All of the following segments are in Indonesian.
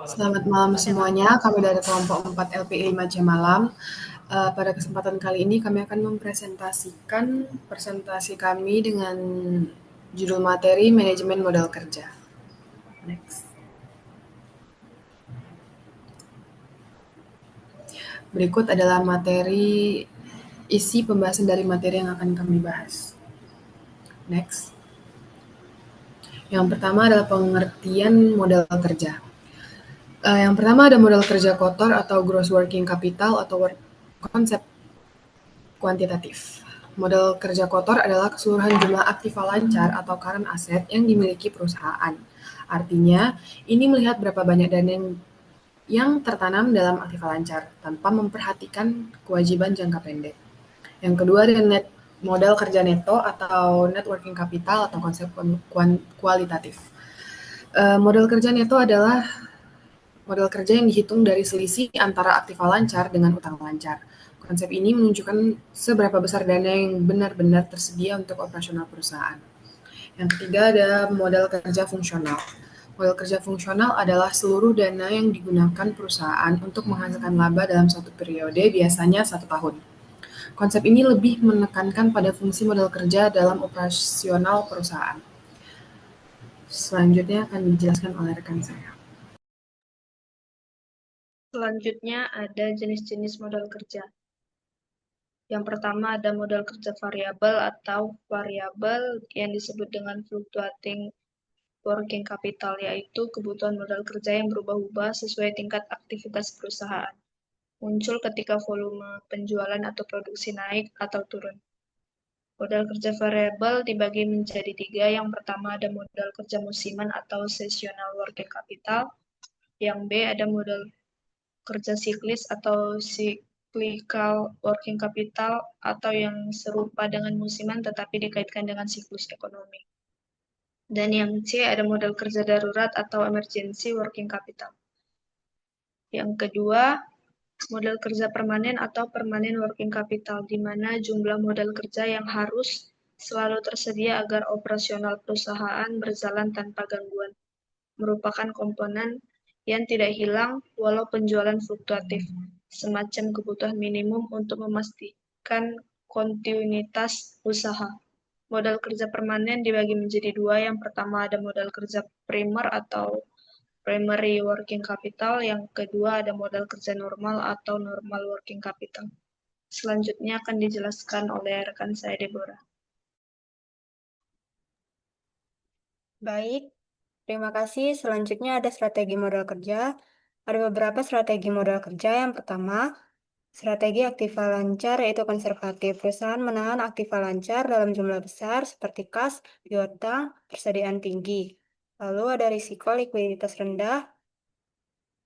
Selamat malam semuanya, kami dari kelompok 4 LPI 5 Jam Malam. Pada kesempatan kali ini kami akan mempresentasikan presentasi kami dengan judul materi manajemen modal kerja. Next. Berikut adalah materi isi pembahasan dari materi yang akan kami bahas. Next. Yang pertama adalah pengertian modal kerja. Yang pertama ada modal kerja kotor atau gross working capital atau konsep kuantitatif. Modal kerja kotor adalah keseluruhan jumlah aktiva lancar atau current asset yang dimiliki perusahaan. Artinya, ini melihat berapa banyak dana yang tertanam dalam aktiva lancar tanpa memperhatikan kewajiban jangka pendek. Yang kedua ada modal kerja neto atau net working capital atau konsep kualitatif. Modal kerja neto adalah modal kerja yang dihitung dari selisih antara aktiva lancar dengan utang lancar. Konsep ini menunjukkan seberapa besar dana yang benar-benar tersedia untuk operasional perusahaan. Yang ketiga ada modal kerja fungsional. Modal kerja fungsional adalah seluruh dana yang digunakan perusahaan untuk menghasilkan laba dalam suatu periode, biasanya 1 tahun. Konsep ini lebih menekankan pada fungsi modal kerja dalam operasional perusahaan. Selanjutnya akan dijelaskan oleh rekan saya. Selanjutnya ada jenis-jenis modal kerja. Yang pertama ada modal kerja variabel atau variabel yang disebut dengan fluctuating working capital, yaitu kebutuhan modal kerja yang berubah-ubah sesuai tingkat aktivitas perusahaan. Muncul ketika volume penjualan atau produksi naik atau turun. Modal kerja variabel dibagi menjadi 3. Yang pertama ada modal kerja musiman atau seasonal working capital. Yang B ada modal kerja siklis atau cyclical working capital atau yang serupa dengan musiman tetapi dikaitkan dengan siklus ekonomi. Dan yang C ada modal kerja darurat atau emergency working capital. Yang kedua, modal kerja permanen atau permanent working capital, di mana jumlah modal kerja yang harus selalu tersedia agar operasional perusahaan berjalan tanpa gangguan, merupakan komponen yang tidak hilang walau penjualan fluktuatif, semacam kebutuhan minimum untuk memastikan kontinuitas usaha. Modal kerja permanen dibagi menjadi 2. Yang pertama ada modal kerja primer atau primary working capital, yang kedua ada modal kerja normal atau normal working capital. Selanjutnya akan dijelaskan oleh rekan saya Deborah. Baik, terima kasih. Selanjutnya ada strategi modal kerja. Ada beberapa strategi modal kerja. Yang pertama, strategi aktiva lancar yaitu konservatif. Perusahaan menahan aktiva lancar dalam jumlah besar seperti kas, piutang, persediaan tinggi. Lalu ada risiko likuiditas rendah,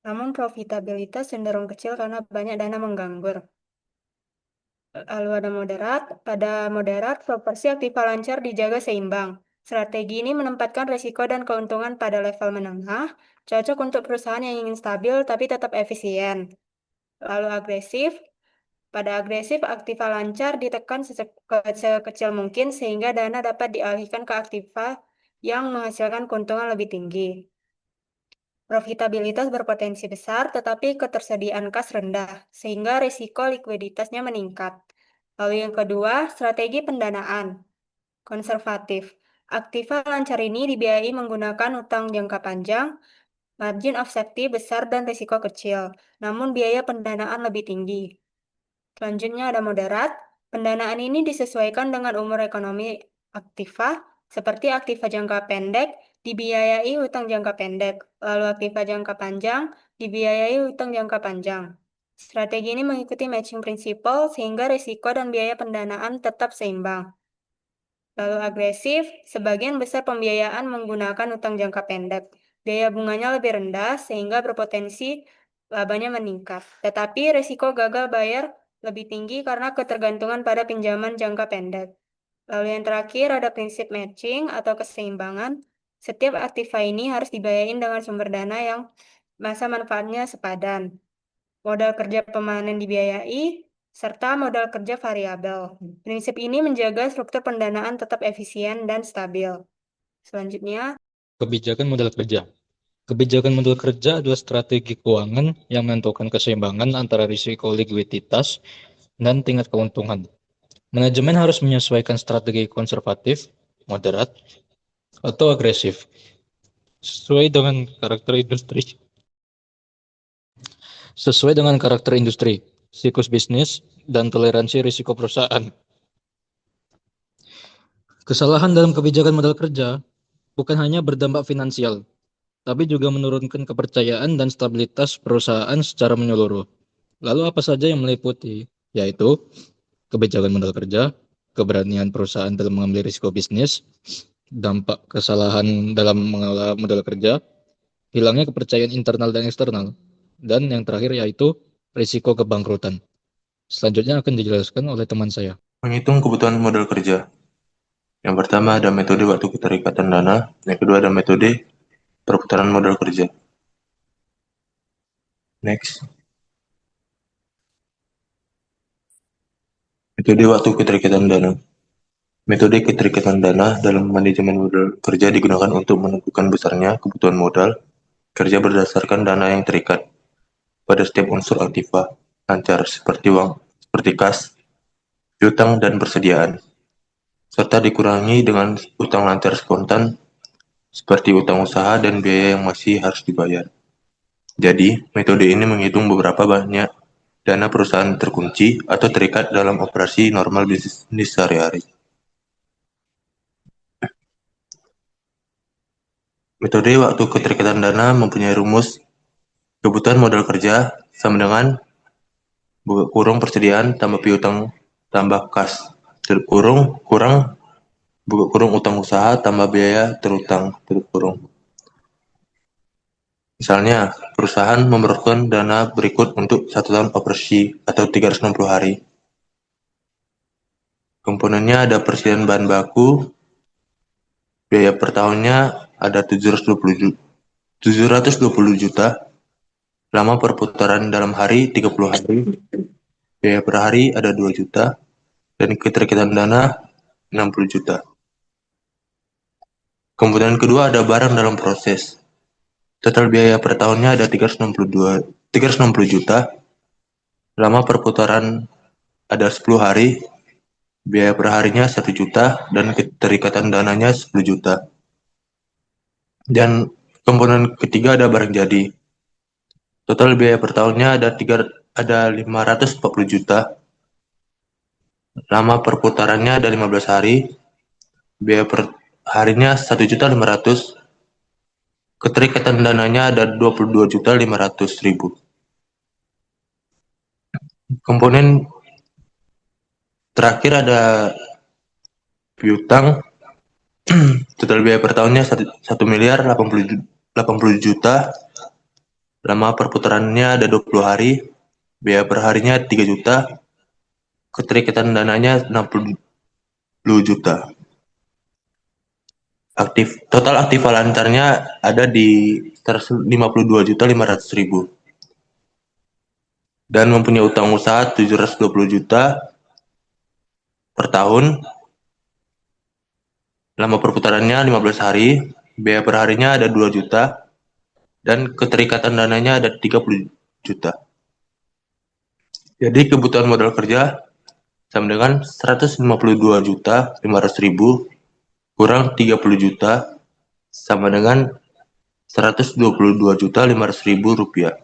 namun profitabilitas cenderung kecil karena banyak dana menganggur. Lalu ada moderat. Pada moderat, proporsi aktiva lancar dijaga seimbang. Strategi ini menempatkan risiko dan keuntungan pada level menengah, cocok untuk perusahaan yang ingin stabil tapi tetap efisien. Lalu agresif. Pada agresif, aktiva lancar ditekan sekecil mungkin sehingga dana dapat dialihkan ke aktiva yang menghasilkan keuntungan lebih tinggi. Profitabilitas berpotensi besar, tetapi ketersediaan kas rendah, sehingga risiko likuiditasnya meningkat. Lalu yang kedua, strategi pendanaan. Konservatif. Aktiva lancar ini dibiayai menggunakan utang jangka panjang, margin of safety besar dan risiko kecil, namun biaya pendanaan lebih tinggi. Selanjutnya ada moderat. Pendanaan ini disesuaikan dengan umur ekonomi aktiva, seperti aktiva jangka pendek dibiayai utang jangka pendek, lalu aktiva jangka panjang dibiayai utang jangka panjang. Strategi ini mengikuti matching principle sehingga risiko dan biaya pendanaan tetap seimbang. Lalu agresif, sebagian besar pembiayaan menggunakan utang jangka pendek. Biaya bunganya lebih rendah sehingga berpotensi labanya meningkat. Tetapi risiko gagal bayar lebih tinggi karena ketergantungan pada pinjaman jangka pendek. Lalu yang terakhir ada prinsip matching atau keseimbangan. Setiap aktiva ini harus dibiayain dengan sumber dana yang masa manfaatnya sepadan. Modal kerja permanen dibiayai, serta modal kerja variabel. Prinsip ini menjaga struktur pendanaan tetap efisien dan stabil. Selanjutnya, Kebijakan modal kerja. Kebijakan modal kerja adalah strategi keuangan yang menentukan keseimbangan antara risiko likuiditas dan tingkat keuntungan. Manajemen harus menyesuaikan strategi konservatif, moderat, atau agresif sesuai dengan karakter industri, siklus bisnis, dan toleransi risiko perusahaan. Kesalahan dalam kebijakan modal kerja bukan hanya berdampak finansial, tapi juga menurunkan kepercayaan dan stabilitas perusahaan secara menyeluruh. Lalu apa saja yang meliputi? Yaitu kebijakan modal kerja, keberanian perusahaan dalam mengambil risiko bisnis, dampak kesalahan dalam mengelola modal kerja, hilangnya kepercayaan internal dan eksternal, dan yang terakhir yaitu risiko kebangkrutan. Selanjutnya akan dijelaskan oleh teman saya. Menghitung kebutuhan modal kerja. Yang pertama ada metode waktu keterikatan dana, yang kedua ada metode perputaran modal kerja. Next. Metode waktu keterikatan dana. Metode keterikatan dana dalam manajemen modal kerja digunakan untuk menentukan besarnya kebutuhan modal kerja berdasarkan dana yang terikat pada setiap unsur aktiva lancar seperti kas, piutang, dan persediaan, serta dikurangi dengan utang lancar spontan seperti utang usaha dan biaya yang masih harus dibayar. Jadi, metode ini menghitung beberapa banyak dana perusahaan terkunci atau terikat dalam operasi normal bisnis sehari-hari. Metode waktu keterikatan dana mempunyai rumus kebutuhan modal kerja sama dengan kurung persediaan tambah piutang tambah kas kurung utang usaha tambah biaya terutang tutup kurung. Misalnya, perusahaan memerlukan dana berikut untuk 1 tahun operasi atau 360 hari. Komponennya ada persediaan bahan baku, biaya per tahunnya ada 720 juta, lama perputaran dalam hari 30 hari, biaya per hari ada 2 juta, dan keterikatan dana 60 juta. Komponen kedua ada barang dalam proses. Total biaya per tahunnya ada 360 juta, lama perputaran ada 10 hari, biaya per harinya 1 juta, dan keterikatan dananya 10 juta. Dan komponen ketiga ada barang jadi. Total biaya per tahunnya ada 540 juta, lama perputarannya ada 15 hari, biaya per harinya 1.500.000, keterikatan dananya ada 22.500.000. Komponen terakhir ada piutang. Total biaya per tahunnya 1.080 juta, lama perputarannya ada 20 hari, biaya per harinya 3 juta, keterikatan dananya 60 juta. Total aktiva lancarnya ada di 152.500.000 dan mempunyai utang usaha 720 juta per tahun, lama perputarannya 15 hari, biaya per harinya ada 2 juta, dan keterikatan dananya ada 30 juta. Jadi kebutuhan modal kerja sama dengan 152.500.000 kurang 30 juta sama dengan 122.500.000 rupiah.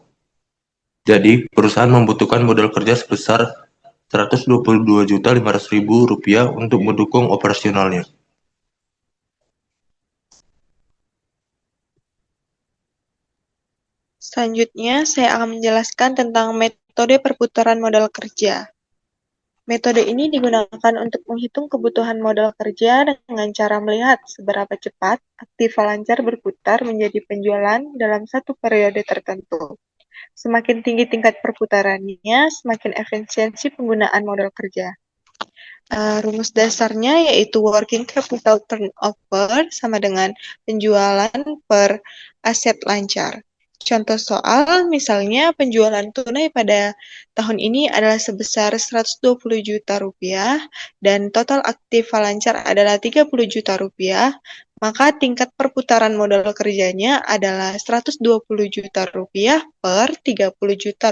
Jadi, perusahaan membutuhkan modal kerja sebesar 122.500.000 rupiah untuk mendukung operasionalnya. Selanjutnya, saya akan menjelaskan tentang metode perputaran modal kerja. Metode ini digunakan untuk menghitung kebutuhan modal kerja dengan cara melihat seberapa cepat aktiva lancar berputar menjadi penjualan dalam satu periode tertentu. Semakin tinggi tingkat perputarannya, semakin efisiensi penggunaan modal kerja. Rumus dasarnya yaitu working capital turnover sama dengan penjualan per aset lancar. Contoh soal, misalnya penjualan tunai pada tahun ini adalah sebesar 120 juta rupiah dan total aktiva lancar adalah 30 juta rupiah, maka tingkat perputaran modal kerjanya adalah Rp120 juta per Rp30 juta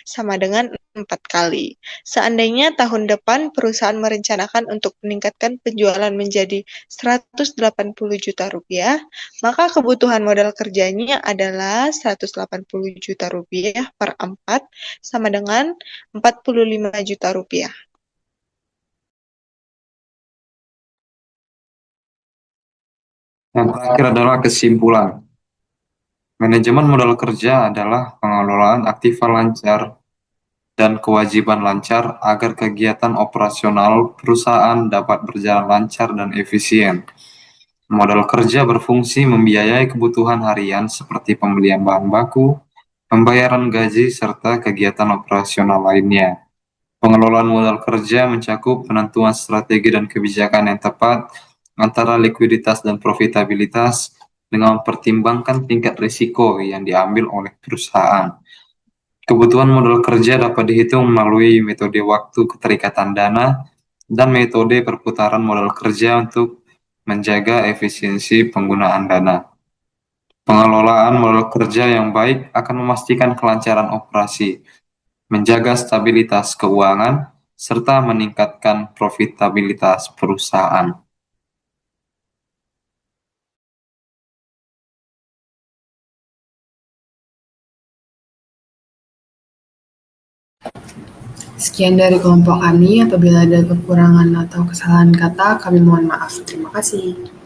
sama dengan 4 kali. Seandainya tahun depan perusahaan merencanakan untuk meningkatkan penjualan menjadi Rp180 juta, maka kebutuhan modal kerjanya adalah Rp180 juta per 4 sama dengan Rp45 juta. Yang terakhir adalah kesimpulan. Manajemen modal kerja adalah pengelolaan aktiva lancar dan kewajiban lancar agar kegiatan operasional perusahaan dapat berjalan lancar dan efisien. Modal kerja berfungsi membiayai kebutuhan harian seperti pembelian bahan baku, pembayaran gaji, serta kegiatan operasional lainnya. Pengelolaan modal kerja mencakup penentuan strategi dan kebijakan yang tepat antara likuiditas dan profitabilitas dengan mempertimbangkan tingkat risiko yang diambil oleh perusahaan. Kebutuhan modal kerja dapat dihitung melalui metode waktu keterikatan dana dan metode perputaran modal kerja untuk menjaga efisiensi penggunaan dana. Pengelolaan modal kerja yang baik akan memastikan kelancaran operasi, menjaga stabilitas keuangan, serta meningkatkan profitabilitas perusahaan. Sekian dari kelompok kami. Apabila ada kekurangan atau kesalahan kata, kami mohon maaf. Terima kasih.